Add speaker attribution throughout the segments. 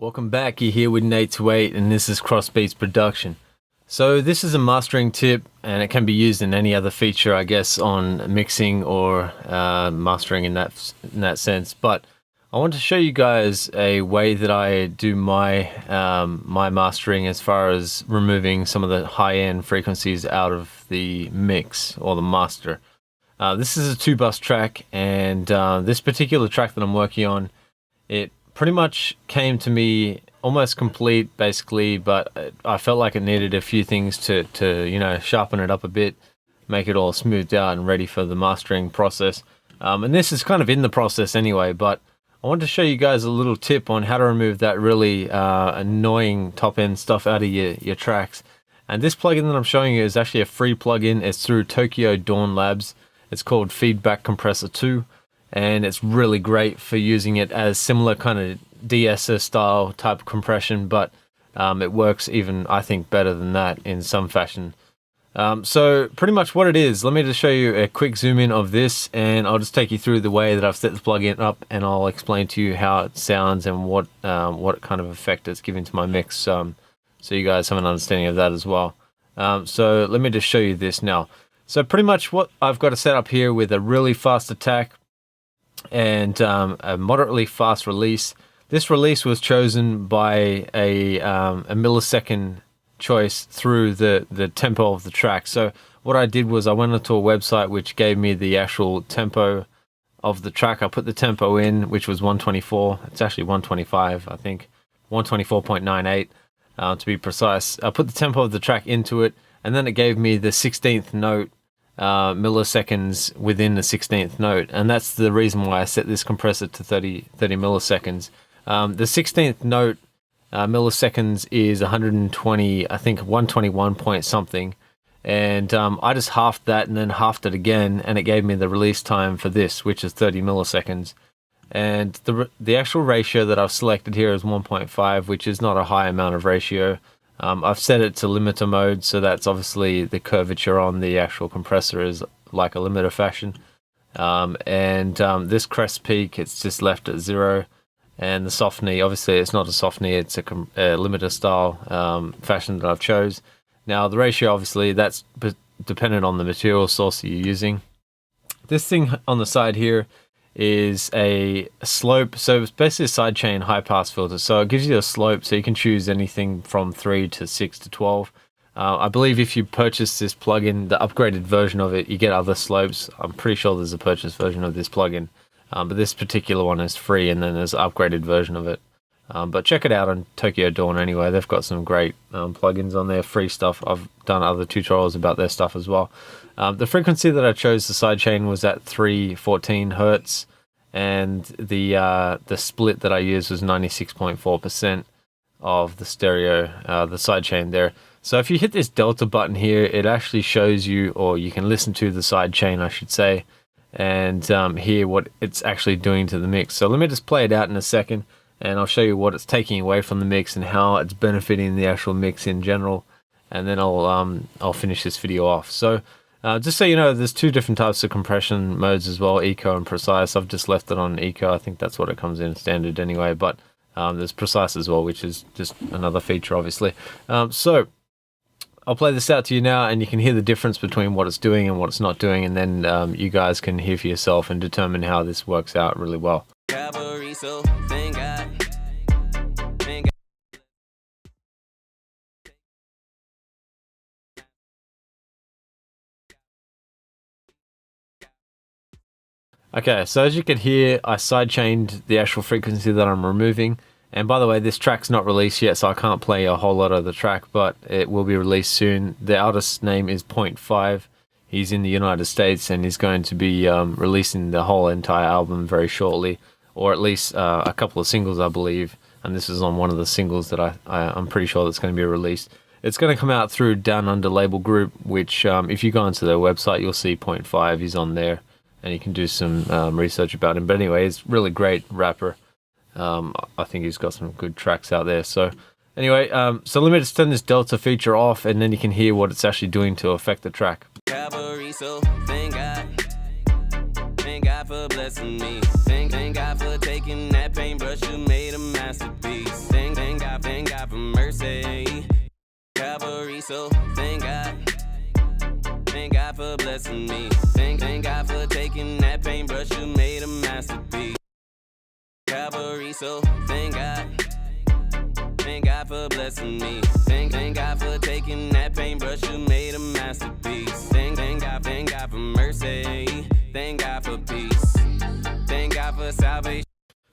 Speaker 1: Welcome back, you're here with Nate28 and this is Crossbeats Production. So this is a mastering tip and it can be used in any other feature, I guess, on mixing or mastering in that sense. But I want to show you guys a way that I do my my mastering as far as removing some of the high-end frequencies out of the mix or the master. This is a 2-bus track, and this particular track that I'm working on, it pretty much came to me almost complete basically, but I felt like it needed a few things to you know, sharpen it up a bit, make it all smoothed out and ready for the mastering process. And this is kind of in the process anyway, but I want to show you guys a little tip on how to remove that really annoying top-end stuff out of your tracks. And this plugin that I'm showing you is actually a free plugin. It's through Tokyo Dawn Labs. It's called Feedback Compressor 2. And it's really great for using it as similar kind of de-esser style type of compression, but it works even, I think, better than that in some fashion. So pretty much what it is, let me just show you a quick zoom in of this, and I'll just take you through the way that I've set the plugin up, and I'll explain to you how it sounds and what kind of effect it's giving to my mix, so you guys have an understanding of that as well. So let me just show you this now. So pretty much what I've got to set up here with a really fast attack and a moderately fast release. This release was chosen by a millisecond choice through the tempo of the track. So what I did was I went onto a website which gave me the actual tempo of the track. I put the tempo in, which was 124. It's actually 125, I think, 124.98 to be precise. I put the tempo of the track into it, and then it gave me the 16th note milliseconds within the 16th note, and that's the reason why I set this compressor to 30 milliseconds. The 16th note milliseconds is 120, I think 121 point something, and I just halved that and then halved it again, and it gave me the release time for this, which is 30 milliseconds. And the actual ratio that I've selected here is 1.5, which is not a high amount of ratio. I've set it to limiter mode, so that's obviously the curvature on the actual compressor is like a limiter fashion. This crest peak, it's just left at 0. And the soft knee, obviously it's not a soft knee, it's a limiter style fashion that I've chose. Now the ratio, obviously, that's dependent on the material source that you're using. This thing on the side here is a slope, so it's basically a sidechain high pass filter, so it gives you a slope, so you can choose anything from 3 to 6 to 12. I believe if you purchase this plugin, the upgraded version of it, you get other slopes. I'm pretty sure there's a purchase version of this plugin, but this particular one is free, and then there's an upgraded version of it. But check it out on Tokyo Dawn anyway. They've got some great plugins on there, free stuff. I've done other tutorials about their stuff as well. The frequency that I chose, the sidechain, was at 314 Hertz, and the split that I used was 96.4% of the stereo, the sidechain there. So if you hit this delta button here, it actually shows you, or you can listen to the sidechain, I should say, and hear what it's actually doing to the mix. So let me just play it out in a second, and I'll show you what it's taking away from the mix and how it's benefiting the actual mix in general, and then I'll finish this video off. So just so you know, there's 2 different types of compression modes as well, eco and precise. I've just left it on eco. I think that's what it comes in standard anyway, but there's precise as well, which is just another feature, obviously. So I'll play this out to you now, and you can hear the difference between what it's doing and what it's not doing, and then you guys can hear for yourself and determine how this works out really well. Okay, so as you can hear, I sidechained the actual frequency that I'm removing. And by the way, this track's not released yet, so I can't play a whole lot of the track, but it will be released soon. The artist's name is Point 5. He's in the United States, and he's going to be releasing the whole entire album very shortly, or at least a couple of singles, I believe. And this is on one of the singles that I'm pretty sure that's going to be released. It's going to come out through Down Under label group, which if you go onto their website, you'll see Point 5. He's on there, and you can do some research about him. But anyway, he's a really great rapper. I think he's got some good tracks out there. So anyway, so let me just turn this delta feature off, and then you can hear what it's actually doing to affect the track.
Speaker 2: Thank God for blessing me. Thank God for taking that paintbrush, you made a masterpiece. Thank God for mercy, Calvary. So thank God for blessing me. Thank God for taking that paintbrush, you made a masterpiece. Calvary. So thank God for blessing me. Thank God for taking that paintbrush, you made a masterpiece. Thank God for mercy. Thank God for peace. Thank God for salvation.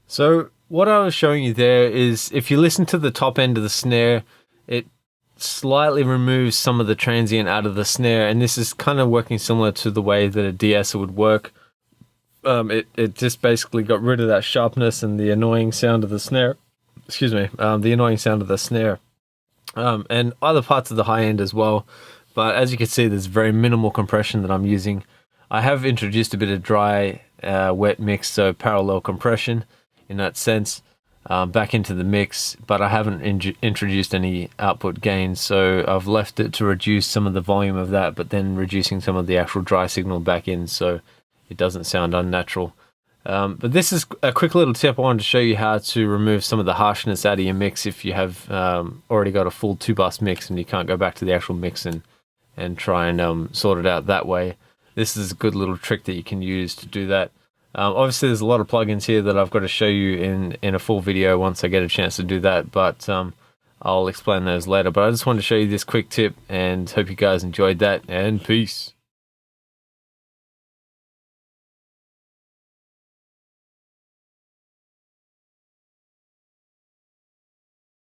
Speaker 1: So what I was showing you there is if you listen to the top end of the snare, it slightly removes some of the transient out of the snare, and this is kind of working similar to the way that a de-esser would work. It just basically got rid of that sharpness and the annoying sound of the snare. Excuse me, the annoying sound of the snare. And other parts of the high end as well. But as you can see, there's very minimal compression that I'm using. I have introduced a bit of dry, wet mix, so parallel compression in that sense, back into the mix, but I haven't introduced any output gains, so I've left it to reduce some of the volume of that, but then reducing some of the actual dry signal back in so it doesn't sound unnatural. But this is a quick little tip I wanted to show you how to remove some of the harshness out of your mix if you have already got a full 2-bus mix and you can't go back to the actual mix and try and sort it out that way. This is a good little trick that you can use to do that. Obviously there's a lot of plugins here that I've got to show you in a full video once I get a chance to do that, but I'll explain those later. But I just wanted to show you this quick tip and hope you guys enjoyed that, and peace.